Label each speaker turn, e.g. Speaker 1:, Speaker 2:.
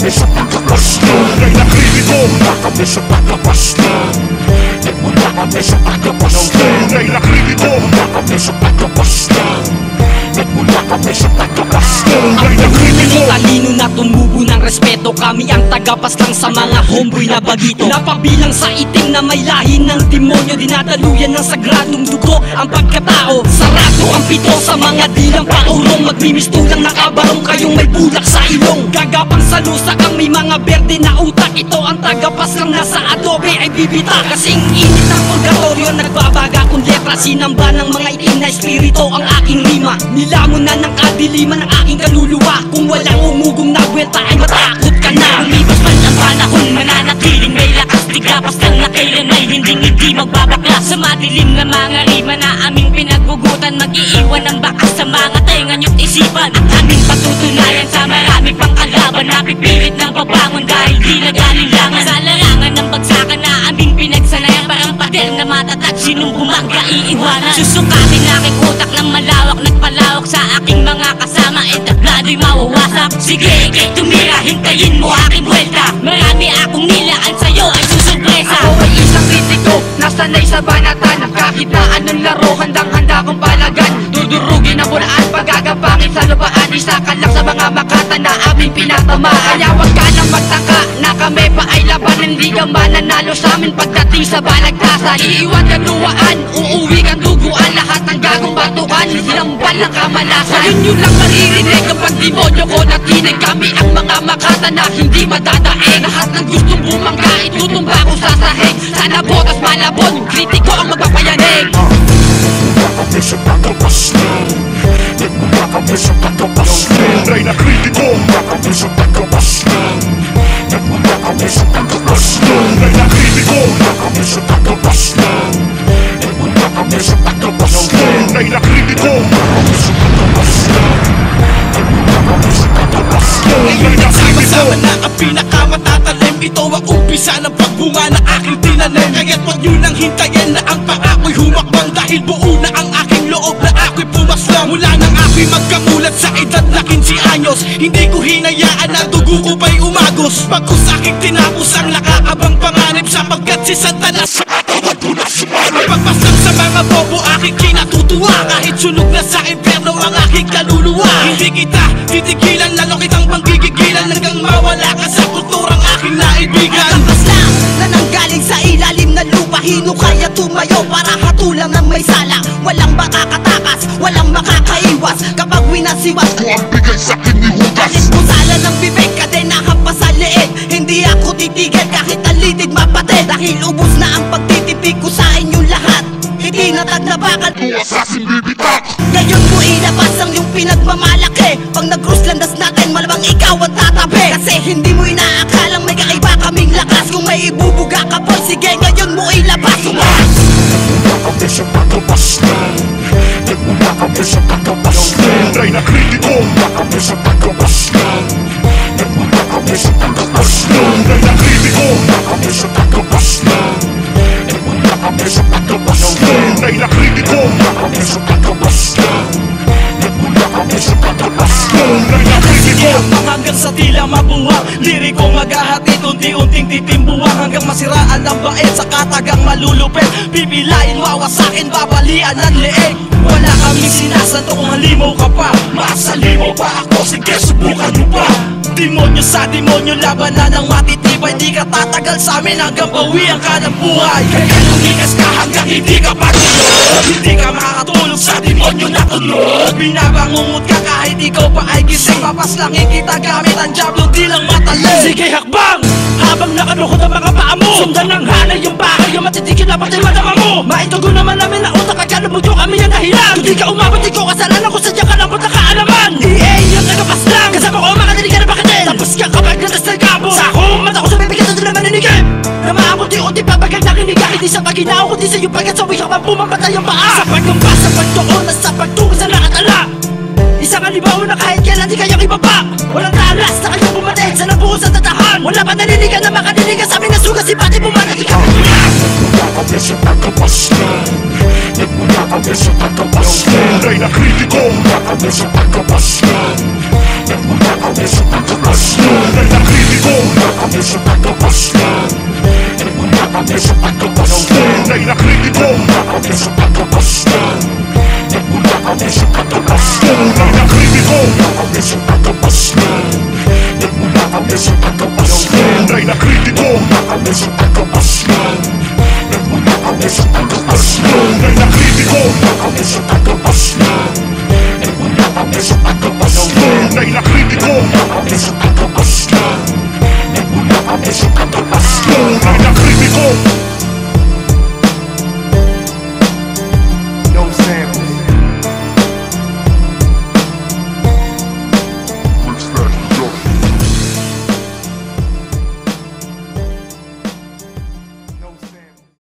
Speaker 1: kami sa pagkakaslan. Tunay na kritiko, wala kami sa pagkakaslan. Nagmula kami sa pagkakaslan. Tunay na kritiko, wala kami sa pagkakaslan. Nagmula kami sa pagkakaslan. Tunay na kritiko,
Speaker 2: talino na tumubo ng respeto. Kami ang tagapaslang sa mga homeboy na bagito. Napabilang sa itim na may lahi ng demonyo. Dinadaluyan ng sagradong dugo ang pagkatao. Sarado ang pito sa mga dilang paurong. Magmimistulang nakabarong kayong may bulak sa ilong. Gagapang sa lusak ang may mga berde na utak. Ito ang tagapaslang nasa adobe ay bibita. Kasing init ng purgatorio, nagbabaga kung letra. Sinamba ng mga itim na espirito ang aking rima. Nilamon na ng kadiliman ang aking kaluluwa. Kung walang umugong na buwelta ay matakot ka na.
Speaker 3: Lumipas man ang panahon, mananatiling may lakas. Tigapas lang na kailan ay hindi magbabakla. Sa madilim na mga rima na aming pinagbugutan, mag-iiwan ng bakas sa mga tenga nyo't isipan. Ang aming patutunayan sa marami pang kalaban. Napipilit ng pabangon dahil di nag-alilangan. Sa larangan ng bagsakan na aming pinagsanayan. Parang pader na matatag, sinong bumangga iiwanan. Susukatin aking utak ng malawak, nagpalawak sa aking mga kasama. E tablado'y mawawasak. Sige, ikay tumira, hintayin mo aking buwelta. Marami akong nilaan sa'yo ay susurpresa.
Speaker 2: Ako ay isang kritiko, nasanay sa banatan. Kahit na anong laro, handang-handa kong palagan. Dudurugin ang bulaan, pagagapangin sa lupaan. Isa ka lang sa mga makata na aming pinatamaan. Kaya wag ka nang magtaka na kami pa ay laban. Hindi ka mananalo sa amin pagdating sa balagtasan. Iiwan ka luwaan, uuwi kang duguan. Lahat ng gagong batukan, sinambal ng kamalasan. Ngayon yun lang maririnig kapag demonyo ko natinig. Kami ang mga makata na hindi madadaig. Lahat ng gustong bumangga, itutumba ko sa sahig. Sana botas malabon, kritiko ang magpapayanig.
Speaker 1: nagmula kami sa pagkakaslan. Nagmula kami sa pagkakaslan. Tunay na kritiko, wala kami sa pagkakaslan. Nagmula kami sa pagkakaslan. Tunay na kritiko, wala kami sa pagkakaslan. Nagmula kami sa pagkakaslan. Tunay na kritiko, wala kami sa pagkakaslan. Nagmula kami sa pagkakaslan. Tunay na kritiko,
Speaker 4: na ang pinakamatatalim. Ito ang umpisa ng pagbunga na aking tinanim. Kaya't wag nyo nang hintayin na ang pangako'y humakbang. Dahil buo na ang aking loob na ako'y pumaslang. Mula nang ako'y magkamulat sa edad na 15 anyos, hindi ko hinayaan na dugo ko pa'y umagos. Pagkus aking tinapos ang nakakabang panganib, sapagkat si Satanas sa katawan ko na sumanib. Pagpaslang sa mga bobo aking kinatutuwa, kahit sunog na sa impyerno ang aking kaluluwa. Hindi kita titigilan, lalo kitang panggigigilan, hanggang mawala ka sa kulturang aking naibigan.
Speaker 5: Kapaslang na nanggaling sa ilalim na lupa, hino kaya tumayo para hatulang ng may sala. Walang makakatakas, walang makakaiwas kapag winasiwas ko ang bigay sa akin ni Judas. Kahit pusala ng bibig, kadenahan pa sa leeg, hindi ako titigil kahit alitid mapatid. Dahil ubos na ang pagtitipid ko sa inyong lahat, itinatag na bakal
Speaker 1: assassin bibitak.
Speaker 5: ngayon mo ilabas ang iyong pinagmamalaki. Pag nag-crosslandas natin, malamang ikaw ang tatabi. Kasi hindi mo inaakalang may kakaiba kaming lakas. Kung may ibubuga ka boy, sige ngayon mo ilabas.
Speaker 1: Nagmula kami sa pagkakaslan. Nagmula kami sa pagkakaslan. Tunay na kritiko, wala kami sa pagkakaslan. Nagmula kami sa pagkakaslan. Tunay na kritiko, wala kami sa pagkakaslan. Nagmula kami sa pagkakaslan. Tunay na kritiko, wala kami sa pagkakaslan. Nagmula kami sa pagkakaslan. Tunay na kritiko.
Speaker 4: Hanggang sa tila mabuwang liriko maghahatid, unti-unting titimbuwang hanggang masiraan ang bait sa katagang malulupit. Bibilain, wawasakin, babalian ang leeg. Wala kaming sinasanto kung halimaw ka pa. Masalimaw pa ako, sige subukan mo pa. Demonyo sa demonyo, labanan ng matitibay. Di ka tatagal sa amin hanggang bawian ka ng buhay. Kaya lumikas ka hanggang hindi ka patulog. Hindi ka makakatulog sa demonyo na tunog. Binabangungot ka kahit ikaw pa ay gising. Papaslangin kita gamit ang diablo, di lang matalim. Sige hakbang, habang nakalukot ang mga paa mo. Sundan ng hanay yung bakal, yung matitigil na pati madama mo. Maitugo naman namin na utak, kakalubog yung kami ang dahilan. Kung di ka umabot, di ko kasalanan kung sadya ka lang punta kaalaman. EA yung nagapaslang, kasama ko makadinig ka na bakatin. Tapos ka kapag natas ng kabo, sa akong mata ko sa bibigyan na maninigip. Na maabot-unti pabagal na kiniga, hindi sa paginaw kundi sa iyong pagkatsawi ka pa pumamatay ang paa. Sa pagkumpa, sa pagtuon, at sa pagtungo sa nakatala. Isang alibaw na kahit kailan di kayang ibaba. Walang talas na kayong bumatid sa nabuhos at tatahan. Wala pa naninigan na makadinig ka sa aming nasugas, si pati bumanat ikaw.
Speaker 1: Nagmula kami sa pagkakaslan. Nagmula kami sa pagkakaslan. Tunay na kritiko, wala kami sa pagkakaslan. Nagmula kami sa pagkakaslan. Tunay na kritiko, kritiko, mula kami sa tatabas lang. Nagmula kami sa tatabas. Tunay na kritiko, mula kami sa tatabas lang. Nagmula kami sa tatabas. Tunay na kritiko, mula kami sa tatabas lang. Nagmula kami sa tatabas. Tunay na kritiko, mula kami sa tatabas.